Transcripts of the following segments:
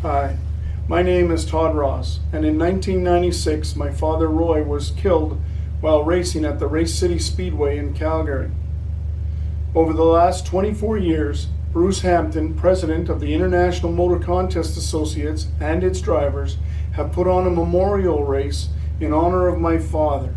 Hi, my name is Todd Ross, and in 1996, my father Roy was killed while racing at the Race City Speedway in Calgary. Over the last 24 years, Bruce Hampton, president of the International Motor Contest Associates, and its drivers have put on a memorial race in honor of my father.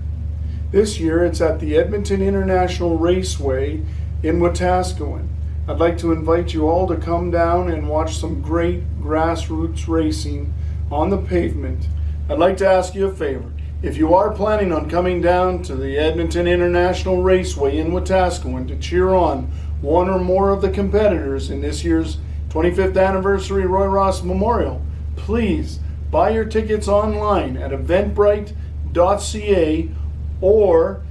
This year, it's at the Edmonton International Raceway in Wetaskiwin. I'd like to invite you all to come down and watch some great grassroots racing on the pavement. I'd like to ask you a favor. If you are planning on coming down to the Edmonton International Raceway in Wetaskiwin to cheer on one or more of the competitors in this year's 25th anniversary Roy Ross Memorial, please buy your tickets online at eventbrite.ca or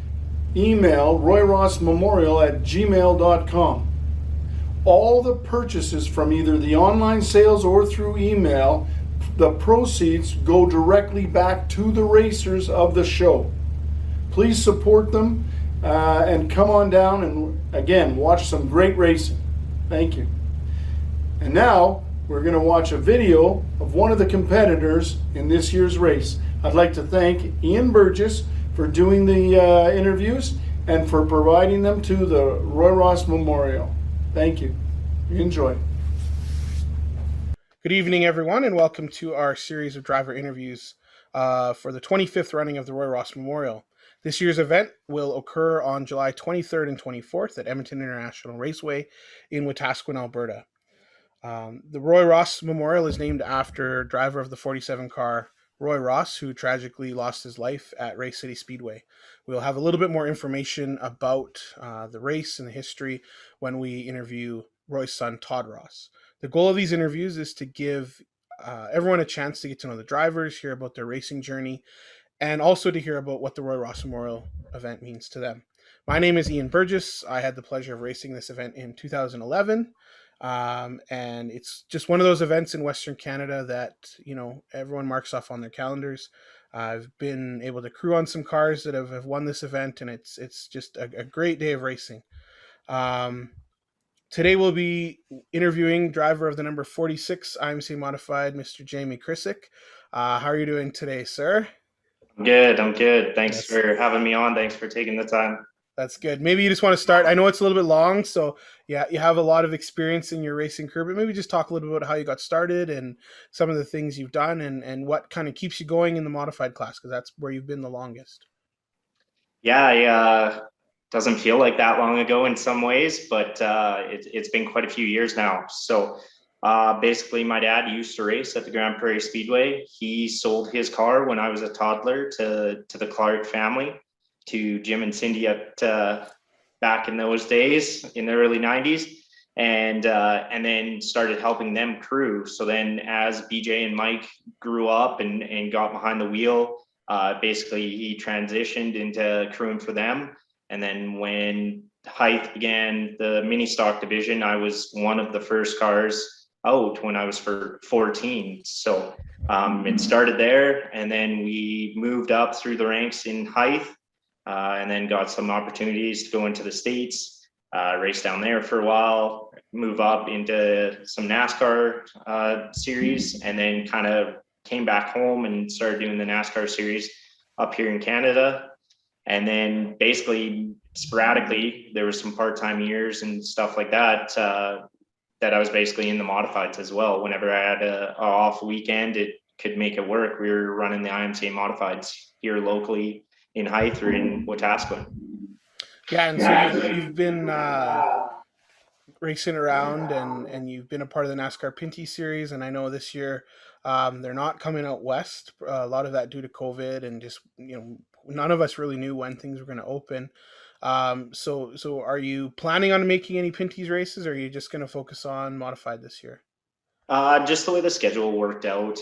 email royrossmemorial@gmail.com. All the purchases from either the online sales or through email, the proceeds go directly back to the racers of the show. Please support them and come on down and again watch some great racing. Thank you. And now we're going to watch a video of one of the competitors in this year's race. I'd like to thank Ian Burgess for doing the interviews and for providing them to the Roy Ross Memorial. Thank you. Enjoy. Good evening, everyone, and welcome to our series of driver interviews for the 25th running of the Roy Ross Memorial. This year's event will occur on July 23rd and 24th at Edmonton International Raceway in Wetaskiwin, Alberta. The Roy Ross Memorial is named after driver of the 47 car Roy Ross, who tragically lost his life at Race City Speedway. We'll have a little bit more information about the race and the history when we interview Roy's son, Todd Ross. The goal of these interviews is to give everyone a chance to get to know the drivers, hear about their racing journey, and also to hear about what the Roy Ross Memorial event means to them. My name is Ian Burgess. I had the pleasure of racing this event in 2011. And it's just one of those events in Western Canada that, you know, everyone marks off on their calendars. I've been able to crew on some cars that have won this event, and it's just a great day of racing. Today we'll be interviewing driver of the number 46 IMCA modified, Mr. Jamie Krzysik. How are you doing today, sir? I'm good. Thanks for having me on. Thanks for taking the time. That's good. Maybe you just want to start. I know it's a little bit long, so yeah, you have a lot of experience in your racing career, but maybe just talk a little bit about how you got started and some of the things you've done and what kind of keeps you going in the modified class, because that's where you've been the longest. Yeah, doesn't feel like that long ago in some ways, but it's been quite a few years now. So basically, my dad used to race at the Grand Prairie Speedway. He sold his car when I was a toddler to the Clark family, to Jim and Cindy at back in those days in the early 90s, and then started helping them crew. So then as BJ and Mike grew up and got behind the wheel, basically he transitioned into crewing for them. And then when Hythe began the mini stock division, I was one of the first cars out when I was 14. So it started there, and then we moved up through the ranks in Hythe. And then got some opportunities to go into the States, race down there for a while, move up into some NASCAR series, and then kind of came back home and started doing the NASCAR series up here in Canada. And then basically sporadically, there was some part-time years and stuff like that, that I was basically in the modifieds as well. Whenever I had a off weekend, it could make it work. We were running the IMCA modifieds here locally in Hythe or in Wetaskiwin. Yeah, and so you've been racing around and you've been a part of the NASCAR Pinty Series, and I know this year they're not coming out west. A lot of that due to COVID, and just, you know, none of us really knew when things were going to open. So are you planning on making any Pinty's races, or are you just going to focus on modified this year? Just the way the schedule worked out,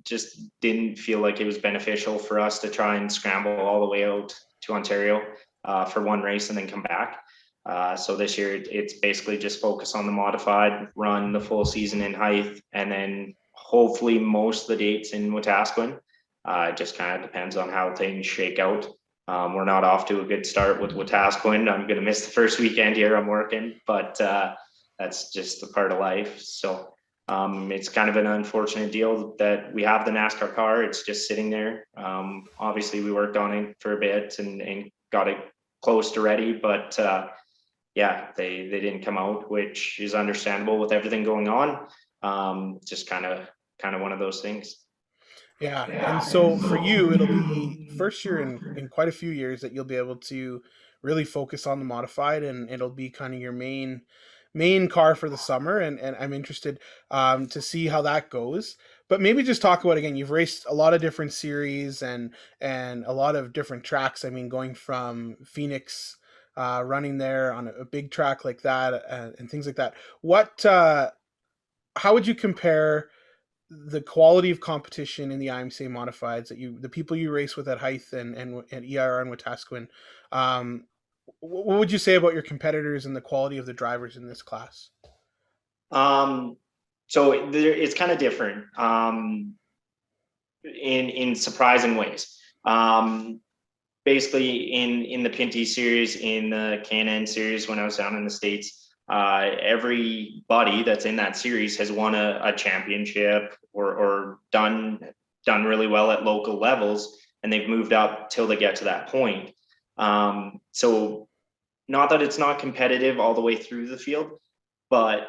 just didn't feel like it was beneficial for us to try and scramble all the way out to Ontario for one race and then come back. So this year it's basically just focus on the modified, run the full season in Hythe, and then hopefully most of the dates in Wetaskiwin. It just kind of depends on how things shake out. We're not off to a good start with Wetaskiwin. I'm going to miss the first weekend here. I'm working, but that's just a part of life. So It's kind of an unfortunate deal that we have the NASCAR car. It's just sitting there. Obviously, we worked on it for a bit and got it close to ready, but yeah, they didn't come out, which is understandable with everything going on. Just kind of one of those things. Yeah. And so for you, it'll be first year in quite a few years that you'll be able to really focus on the modified, and it'll be kind of your main car for the summer. And I'm interested to see how that goes. But maybe just talk about, again, you've raced a lot of different series and a lot of different tracks. I mean, going from Phoenix, running there on a big track like that, and things like that. What how would you compare the quality of competition in the IMCA modifieds, the people you race with at Hythe and EIR and Wetaskiwin? Um, what would you say about your competitors and the quality of the drivers in this class? So it's kind of different in surprising ways. Basically, in the Pinty Series, in the Can-Am Series, when I was down in the States, everybody that's in that series has won a championship or done really well at local levels, and they've moved up till they get to that point. So not that it's not competitive all the way through the field, but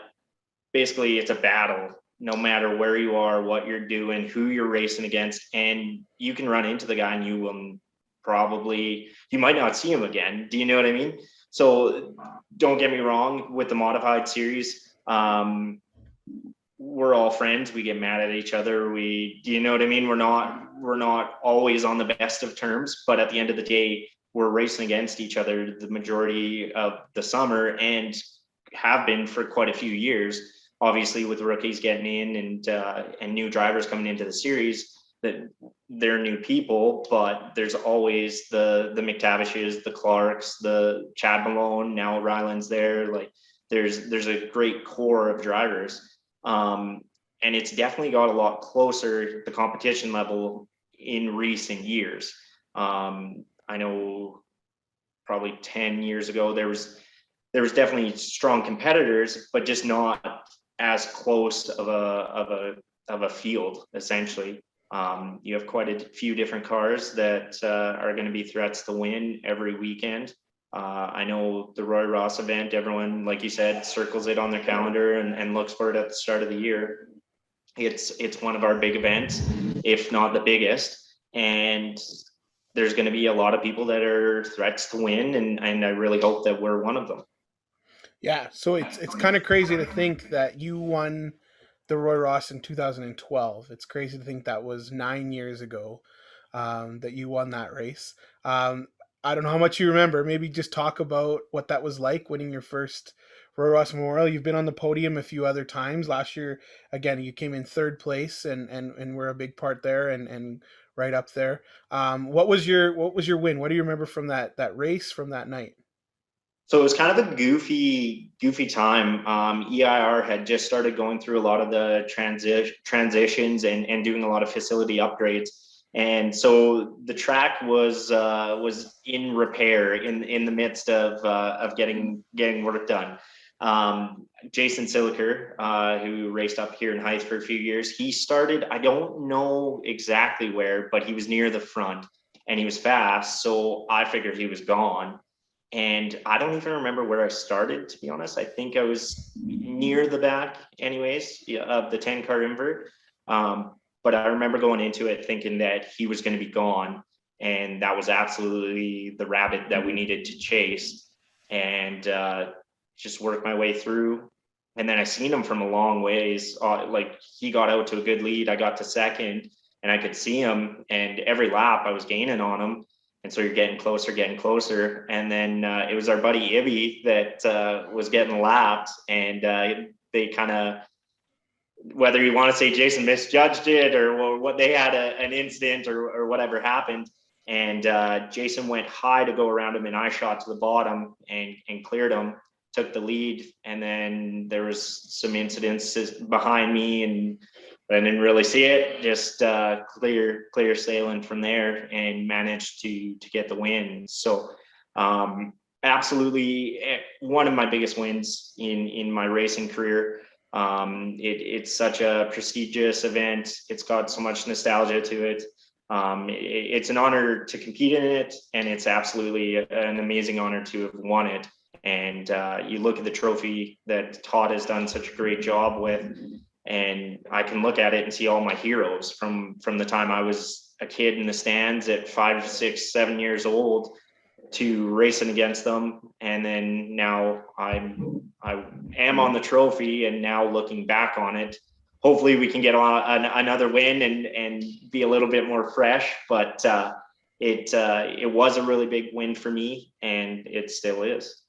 basically it's a battle no matter where you are, what you're doing, who you're racing against, and you can run into the guy and you might not see him again. Do you know what I mean? So don't get me wrong, with the modified series, we're all friends. We get mad at each other. Do you know what I mean? We're not always on the best of terms, but at the end of the day, we're racing against each other the majority of the summer and have been for quite a few years. Obviously, with rookies getting in and new drivers coming into the series, that they're new people, but there's always the McTavishes, the Clarks, the Chad Malone. Now Ryland's there. Like there's a great core of drivers, and it's definitely got a lot closer, the competition level, in recent years. I know probably 10 years ago there was definitely strong competitors, but just not as close of a field. Essentially, you have quite a few different cars that are going to be threats to win every weekend. I know the Roy Ross event, everyone, like you said, circles it on their calendar and looks for it at the start of the year. It's one of our big events, if not the biggest, and there's going to be a lot of people that are threats to win, and I really hope that we're one of them. Yeah, so it's kind of crazy to think that you won the Roy Ross in 2012. It's crazy to think that was 9 years ago, that you won that race. I don't know how much you remember. Maybe just talk about what that was like winning your first Roy Ross Memorial. You've been on the podium a few other times. Last year, again, you came in third place and were a big part there and right up there. What was your win? What do you remember from that race, from that night? So it was kind of a goofy time. EIR had just started going through a lot of the transitions and doing a lot of facility upgrades. And so the track was in repair in the midst of getting work done. Jason Siliker, who raced up here in Hythe for a few years, he started, I don't know exactly where, but he was near the front and he was fast. So I figured he was gone. And I don't even remember where I started, to be honest. I think I was near the back anyways, of the 10-car invert. But I remember going into it thinking that he was going to be gone. And that was absolutely the rabbit that we needed to chase. And just work my way through. And then I seen him from a long ways. Like he got out to a good lead. I got to second and I could see him. And every lap I was gaining on him. And so you're getting closer. And then it was our buddy Ibby that was getting lapped. And they kind of, whether you want to say Jason misjudged it or what, they had an incident or whatever happened. And Jason went high to go around him and I shot to the bottom and cleared him, took the lead. And then there was some incidents behind me and I didn't really see it, just clear sailing from there and managed to get the win. So absolutely one of my biggest wins in my racing career. It's such a prestigious event. It's got so much nostalgia to it. It's an honor to compete in it, and it's absolutely an amazing honor to have won it. And you look at the trophy that Todd has done such a great job with, and I can look at it and see all my heroes from the time I was a kid in the stands at 5, 6, 7 years old to racing against them. And then now I am on the trophy, and now looking back on it, hopefully we can get another win and be a little bit more fresh. But it was a really big win for me, and it still is.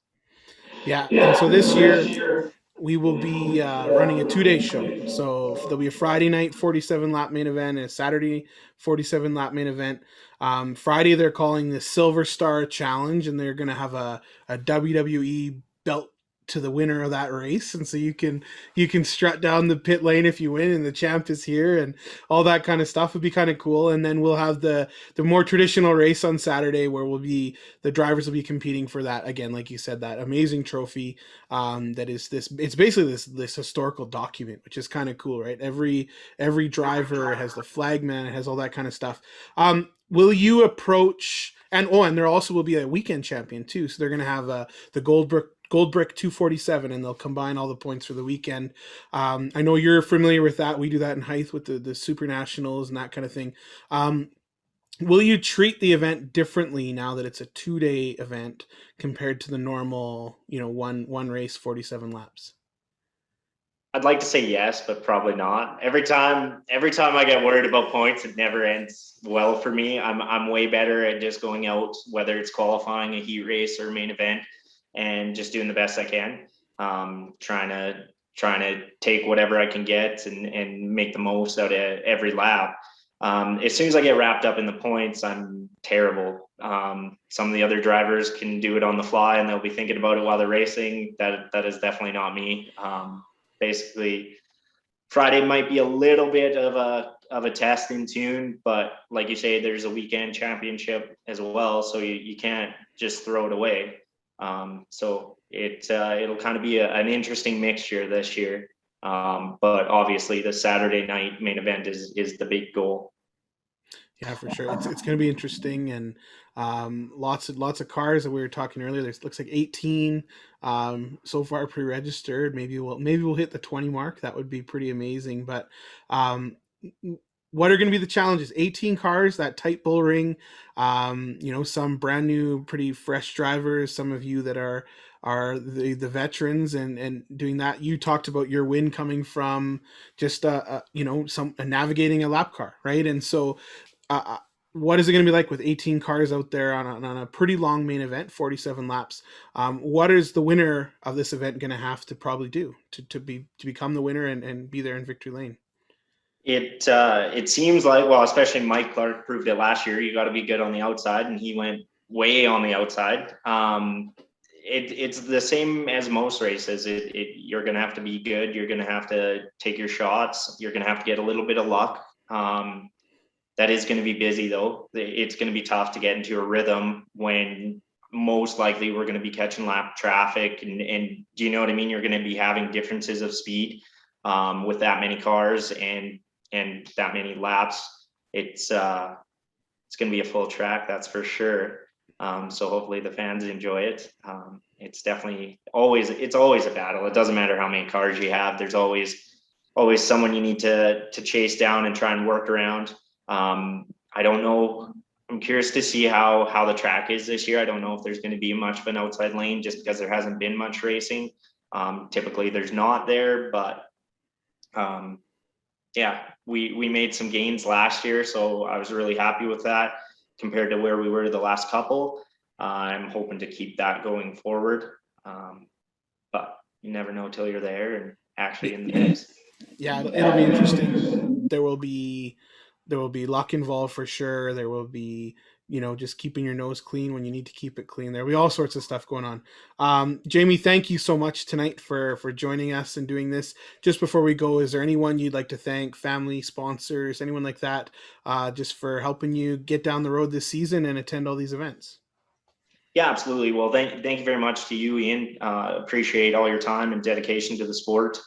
Yeah. And so this year we will be running a 2-day show. So there'll be a Friday night 47 lap main event and a Saturday 47 lap main event. Friday they're calling the Silver Star Challenge, and they're going to have a WWE belt to the winner of that race, and so you can strut down the pit lane if you win, and the champ is here, and all that kind of stuff would be kind of cool. And then we'll have the more traditional race on Saturday, where the drivers will be competing for that, again, like you said, that amazing trophy. That is it's basically this historical document, which is kind of cool, right? Every driver has the flagman, it has all that kind of stuff. Will you approach, and there also will be a weekend champion too, so they're going to have the Gold Brick 247, and they'll combine all the points for the weekend. I know you're familiar with that. We do that in Hythe with the Super Nationals and that kind of thing. Will you treat the event differently now that it's a 2-day event compared to the normal, one race, 47 laps? I'd like to say yes, but probably not. Every time I get worried about points, it never ends well for me. I'm way better at just going out, whether it's qualifying, a heat race, or main event, and just doing the best I can. Trying to take whatever I can get and make the most out of every lap. As soon as I get wrapped up in the points, I'm terrible. Some of the other drivers can do it on the fly, and they'll be thinking about it while they're racing. That is definitely not me. Basically, Friday might be a little bit of a test in tune, but like you say, there's a weekend championship as well, so you can't just throw it away. So it'll kind of be an interesting mixture this year. But obviously the Saturday night main event is the big goal. Yeah, for sure. It's going to be interesting, and lots of cars that we were talking earlier. There's looks like 18 so far pre-registered. Maybe we'll hit the 20 mark. That would be pretty amazing. But what are going to be the challenges? 18 cars, that tight bull ring. Some brand new, pretty fresh drivers. Some of you that are the veterans and doing that. You talked about your win coming from just navigating a lap car, right? And so what is it going to be like with 18 cars out there on a pretty long main event, 47 laps? What is the winner of this event going to have to probably do to become the winner and be there in victory lane? It seems like, well, especially Mike Clark proved it last year. You got to be good on the outside, and he went way on the outside. It's the same as most races. You're going to have to be good. You're going to have to take your shots. You're going to have to get a little bit of luck. That is going to be busy, though. It's going to be tough to get into a rhythm when most likely we're going to be catching lap traffic. And do you know what I mean? You're going to be having differences of speed with that many cars and that many laps. It's going to be a full track, that's for sure. So hopefully the fans enjoy it. It's definitely always a battle. It doesn't matter how many cars you have. There's always someone you need to chase down and try and work around. I don't know. I'm curious to see how the track is this year. I don't know if there's going to be much of an outside lane just because there hasn't been much racing. Typically there's not there, but yeah, we made some gains last year, so I was really happy with that compared to where we were the last couple. I'm hoping to keep that going forward, but you never know till you're there and actually in the mix. Yeah, it'll be interesting. There will be luck involved for sure. There will be, just keeping your nose clean when you need to keep it clean. There'll be all sorts of stuff going on. Jamie, thank you so much tonight for joining us and doing this. Just before we go, is there anyone you'd like to thank, family, sponsors, anyone like that, just for helping you get down the road this season and attend all these events? Yeah, absolutely. Well, thank you very much to you, Ian. Appreciate all your time and dedication to the sport.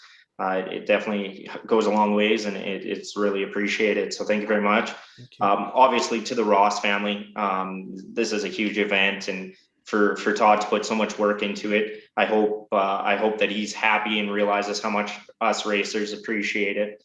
It definitely goes a long ways, and it's really appreciated. So thank you very much. Obviously, to the Ross family, this is a huge event, and for Todd to put so much work into it, I hope that he's happy and realizes how much us racers appreciate it,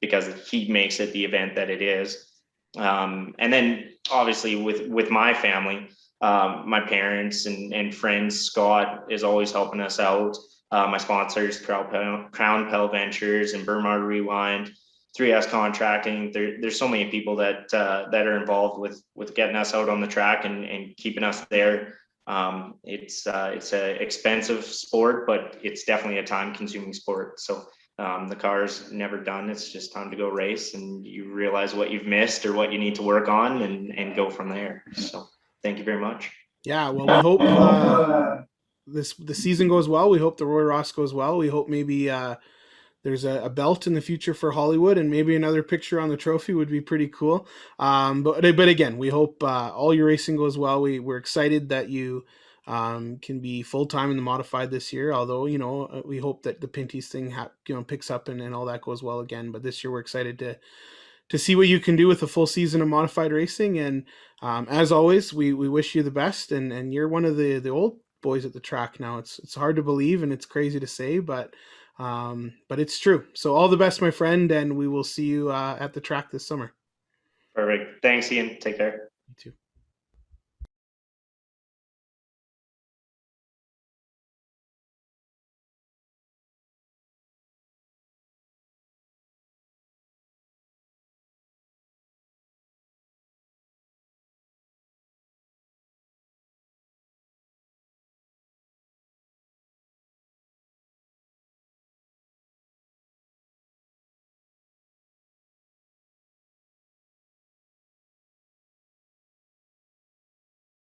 because he makes it the event that it is. And then obviously with my family, my parents and friends, Scott is always helping us out. My sponsors, Crown Pell Ventures and Burmar Rewind, 3S Contracting. There's so many people that are involved with getting us out on the track and keeping us there. It's an expensive sport, but it's definitely a time-consuming sport. So the car's never done. It's just time to go race, and you realize what you've missed or what you need to work on, and go from there. So thank you very much. Yeah, well, we hope the season goes well. We hope the Roy Ross goes well. We hope maybe there's a belt in the future for Hollywood, and maybe another picture on the trophy would be pretty cool. But again, we hope all your racing goes well. We're excited that you can be full-time in the modified this year, although, we hope that the Pinty's thing picks up and all that goes well again. But this year we're excited to see what you can do with a full season of modified racing. And as always, we wish you the best, and you're one of the old boys at the track now. It's hard to believe, and it's crazy to say, but it's true. So all the best, my friend, and we will see you at the track this summer. Perfect. Thanks, Ian. Take care. You too.